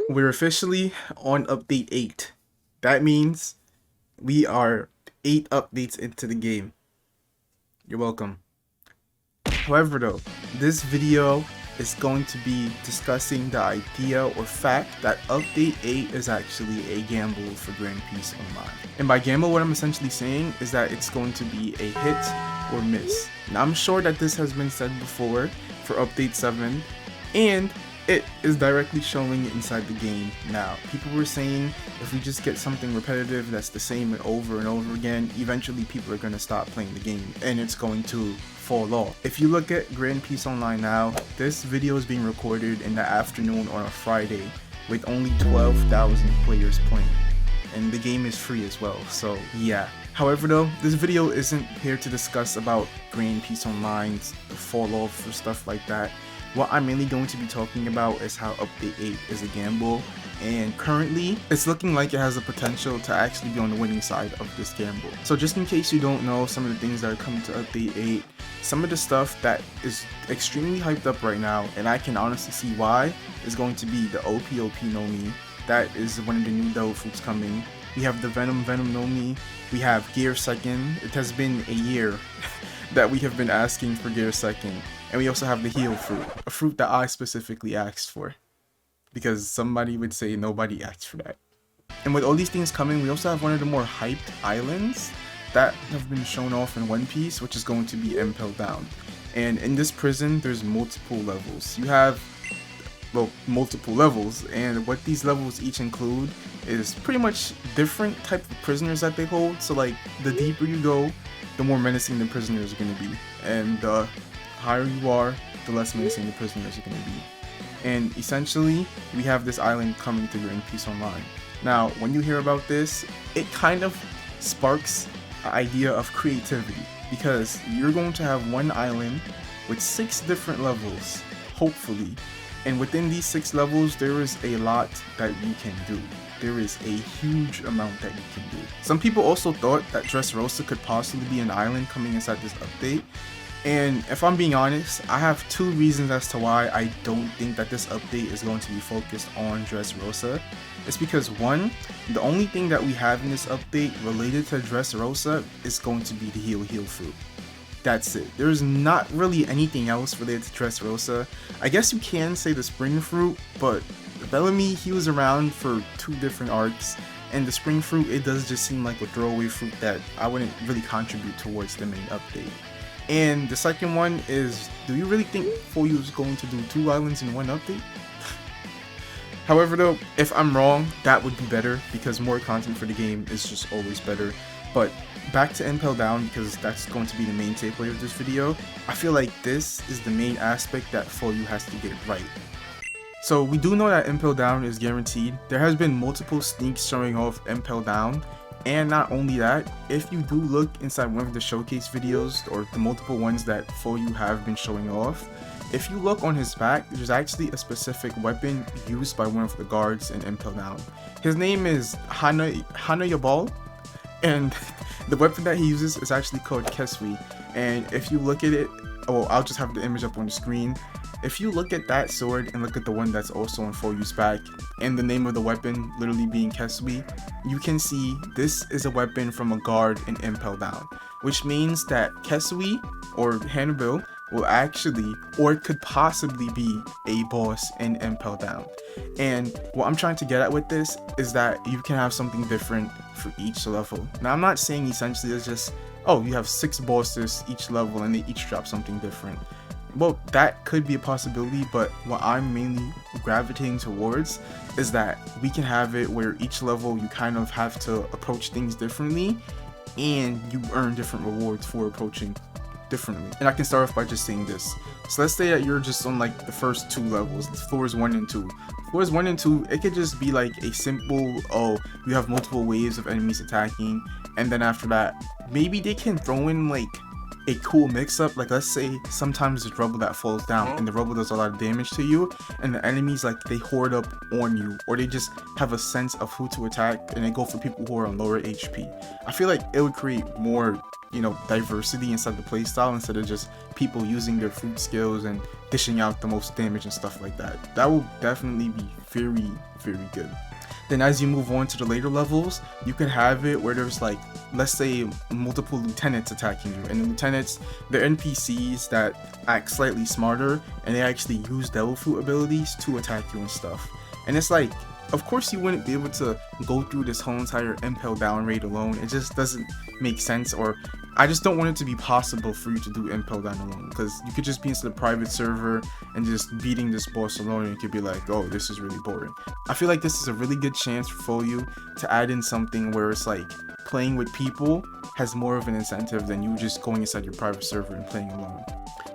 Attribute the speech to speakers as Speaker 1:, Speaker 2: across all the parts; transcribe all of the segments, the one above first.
Speaker 1: We're officially on update 8. That means we are 8 updates into the game. You're welcome. However though, this video is going to be discussing the idea or fact that update 8 is actually a gamble for Grand Peace Online. And by gamble, what I'm essentially saying is that it's going to be a hit or miss. Now I'm sure that this has been said before for update 7, and it is directly showing inside the game now. People were saying if we just get something repetitive that's the same and over again, eventually people are going to stop playing the game and it's going to fall off. If you look at Grand Peace Online now, this video is being recorded in the afternoon on a Friday with only 12,000 players playing. And the game is free as well, so yeah. However though, this video isn't here to discuss about Grand Peace Online's fall off or stuff like that. What I'm mainly going to be talking about is how update 8 is a gamble, and currently it's looking like it has the potential to actually be on the winning side of this gamble. So just in case you don't know some of the things that are coming to update 8, some of the stuff that is extremely hyped up right now, and I can honestly see why, is going to be the OP Nomi. That is one of the new devil fruits coming. We have the Venom Nomi. We have Gear Second. It has been a year that we have been asking for Gear Second. And we also have the Heal fruit, a fruit that I specifically asked for, because somebody would say nobody asked for that. And with all these things coming, we also have one of the more hyped islands that have been shown off in One Piece, which is going to be Impel Down. And in this prison, there's multiple levels. You have, well, multiple levels, and what these levels each include is pretty much different type of prisoners that they hold. So like, the deeper you go, the more menacing the prisoners are going to be, and the higher you are, the less menacing the prisoners are going to be. And essentially, we have this island coming to Grand Peace Online. Now, when you hear about this, it kind of sparks an idea of creativity, because you're going to have one island with 6 different levels, hopefully. And within these 6 levels, there is a lot that you can do. There is a huge amount that you can do. Some people also thought that Dressrosa could possibly be an island coming inside this update. And if I'm being honest, I have 2 reasons as to why I don't think that this update is going to be focused on Dressrosa. It's because 1, the only thing that we have in this update related to Dressrosa is going to be the Heal fruit. That's it. There's not really anything else related to Dressrosa. I guess you can say the spring fruit, but Bellamy, he was around for 2 different arcs, and the spring fruit, it does just seem like a throwaway fruit that I wouldn't really contribute towards the main update. And the second one is, do you really think Foyu is going to do 2 islands in one update? However though, if I'm wrong, that would be better, because more content for the game is just always better. But back to Impel Down, because that's going to be the main takeaway of this video. I feel like this is the main aspect that Foyu has to get right. So we do know that Impel Down is guaranteed. There has been multiple sneaks showing off Impel Down. And not only that, if you do look inside one of the showcase videos, or the multiple ones that Foyu have been showing off, if you look on his back, there's actually a specific weapon used by one of the guards in Impel Down. His name is Hana Yabal, and the weapon that he uses is actually called Kesui. And if you look at it, oh, I'll just have the image up on the screen. If you look at that sword and look at the one that's also on Foyu's back, and the name of the weapon literally being Kesui, you can see this is a weapon from a guard in Impel Down, which means that Kesui, or Hannibal, will actually, or could possibly be, a boss in Impel Down. And what I'm trying to get at with this is that you can have something different for each level. Now, I'm not saying essentially it's just, oh, you have 6 bosses each level and they each drop something different. Well, that could be a possibility, but what I'm mainly gravitating towards is that we can have it where each level you kind of have to approach things differently, and you earn different rewards for approaching differently. And I can start off by just saying this. So let's say that you're just on like the first 2 levels, floors 1 and 2. Floors 1 and 2, it could just be like a simple, oh, you have multiple waves of enemies attacking, and then after that, maybe they can throw in like a cool mix-up. Like, let's say sometimes there's rubble that falls down and the rubble does a lot of damage to you, and the enemies, like, they hoard up on you, or they just have a sense of who to attack, and they go for people who are on lower HP. I feel like it would create more, you know, diversity inside the playstyle, instead of just people using their fruit skills and dishing out the most damage and stuff like that. That will definitely be very, very good. Then as you move on to the later levels, you can have it where there's, like, let's say multiple lieutenants attacking you, and the lieutenants, they're NPCs that act slightly smarter, and they actually use devil fruit abilities to attack you and stuff. And it's like, of course you wouldn't be able to go through this whole entire Impel Down raid alone. It just doesn't make sense, or I just don't want it to be possible for you to do Impel Down alone, because you could just be into the private server and just beating this boss alone, and you could be like, oh, this is really boring. I feel like this is a really good chance for you to add in something where it's like playing with people has more of an incentive than you just going inside your private server and playing alone.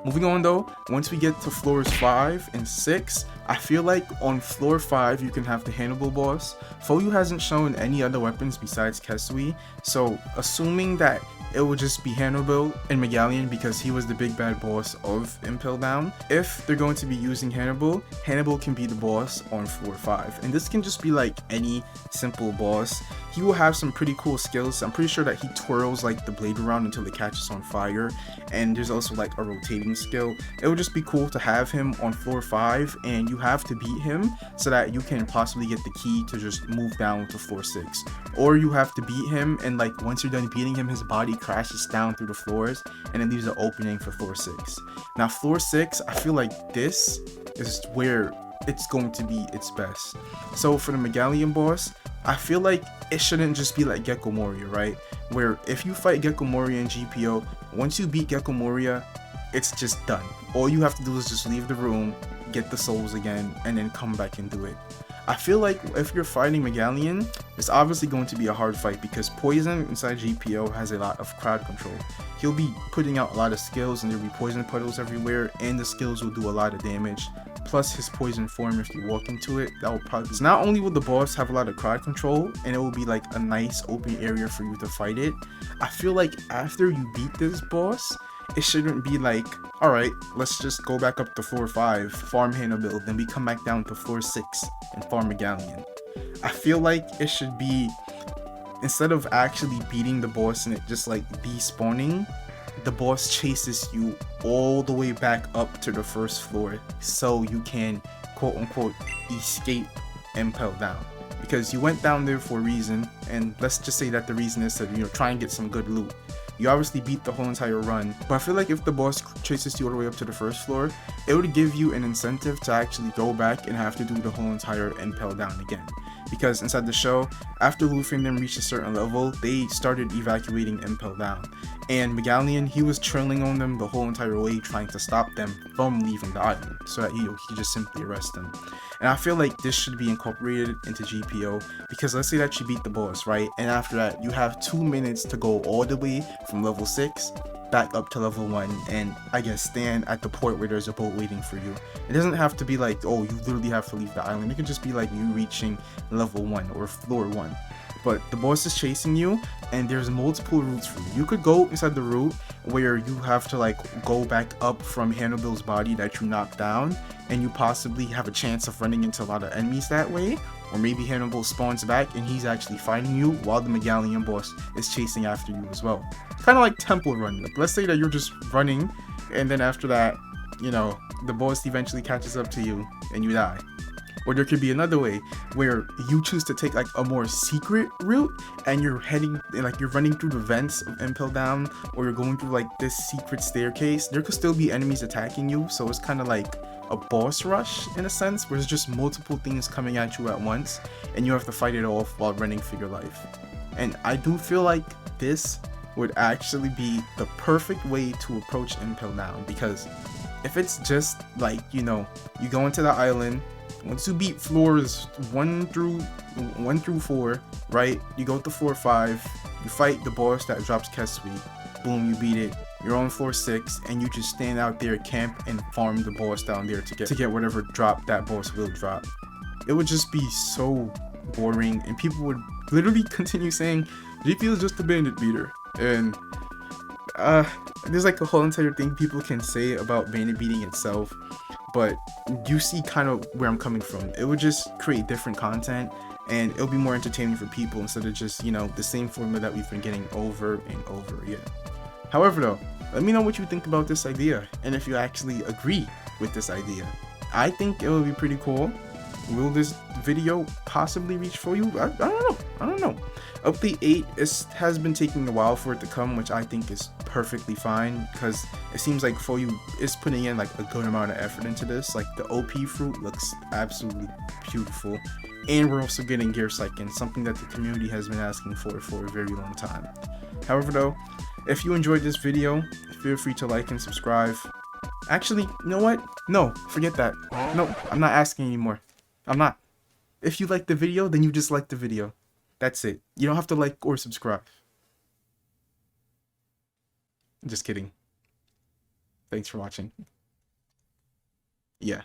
Speaker 1: Moving on though, once we get to floors 5 and 6, I feel like on floor 5 you can have the Hannibal boss. Foyu hasn't shown any other weapons besides Kesui, so assuming that it will just be Hannibal and Megalion because he was the big bad boss of Impel Down. If they're going to be using Hannibal, Hannibal can be the boss on floor 5. And this can just be like any simple boss. He will have some pretty cool skills. I'm pretty sure that he twirls like the blade around until it catches on fire. And there's also like a rotating skill. It would just be cool to have him on floor 5, and you have to beat him so that you can possibly get the key to just move down to floor 6. Or you have to beat him, and like once you're done beating him, his body crashes down through the floors and it leaves an opening for floor 6. Now floor 6, I feel like this is where it's going to be its best. So for the Megalion boss, I feel like it shouldn't just be like Gecko Moria, right? Where if you fight Gecko Moria in GPO, once you beat Gecko Moria, it's just done. All you have to do is just leave the room, get the souls again, and then come back and do it. I feel like if you're fighting Megalion, it's obviously going to be a hard fight because Poison inside GPO has a lot of crowd control. He'll be putting out a lot of skills, and there'll be poison puddles everywhere, and the skills will do a lot of damage. Plus his poison form, if you walk into it, that will probably... So not only will the boss have a lot of crowd control, and it will be like a nice open area for you to fight it, I feel like after you beat this boss, it shouldn't be like, alright, let's just go back up to floor 5, farm Hannibal, then we come back down to floor 6 and farm Megalion. I feel like it should be, instead of actually beating the boss and it just like despawning, the boss chases you all the way back up to the first floor so you can quote unquote escape Impel Down. Because you went down there for a reason, and let's just say that the reason is to, you know, try and get some good loot. You obviously beat the whole entire run, but I feel like if the boss chases you all the way up to the first floor, it would give you an incentive to actually go back and have to do the whole entire Impel Down again. Because inside the show, after Luffy and them reached a certain level, they started evacuating Impel Down. And Megalion, he was trailing on them the whole entire way, trying to stop them from leaving the island, so that he just simply arrest them. And I feel like this should be incorporated into GPO, because let's say that you beat the boss, right? And after that, you have 2 minutes to go all the way from level 6 back up to level 1, and I guess stand at the port where there's a boat waiting for you. It doesn't have to be like, oh, you literally have to leave the island. It could just be like you reaching level 1 or floor 1. But the boss is chasing you, and there's multiple routes for you. You could go inside the route where you have to like go back up from Hannibal's body that you knocked down, and you possibly have a chance of running into a lot of enemies that way. Or maybe Hannibal spawns back and he's actually fighting you while the Megalion boss is chasing after you as well. Kind of like Temple Run. Like, let's say that you're just running, and then after that, you know, the boss eventually catches up to you and you die. Or there could be another way where you choose to take like a more secret route, and you're heading, like you're running through the vents of Impel Down, or you're going through like this secret staircase. There could still be enemies attacking you, so it's kind of like a boss rush in a sense, where there's just multiple things coming at you at once, and you have to fight it off while running for your life. And I do feel like this would actually be the perfect way to approach Impel Down, because if it's just like, you know, you go into the island, once you beat floors 1 through 4, right? You go to floor 5, you fight the boss that drops Kesui, boom, you beat it. You're on floor 6, and you just stand out there, camp, and farm the boss down there to get whatever drop that boss will drop. It would just be so boring, and people would literally continue saying GPO is just a bandit beater. And there's like a whole entire thing people can say about bandit beating itself, but you see kind of where I'm coming from. It would just create different content, and it'll be more entertaining for people instead of just, you know, the same formula that we've been getting over and over again. However though, let me know what you think about this idea, and if you actually agree with this idea. I think it would be pretty cool. Will this video possibly reach for you? I don't know. Update 8 has been taking a while for it to come, which I think is perfectly fine, because it seems like For You is putting in like a good amount of effort into this. Like the OP fruit looks absolutely beautiful, and we're also getting gear cycling, something that the community has been asking for a very long time. However though, if you enjoyed this video, feel free to like and subscribe. Actually, you know what? No, forget that. No, I'm not asking anymore. I'm not. If you like the video, then you just like the video. That's it. You don't have to like or subscribe. Just kidding. Thanks for watching. Yeah.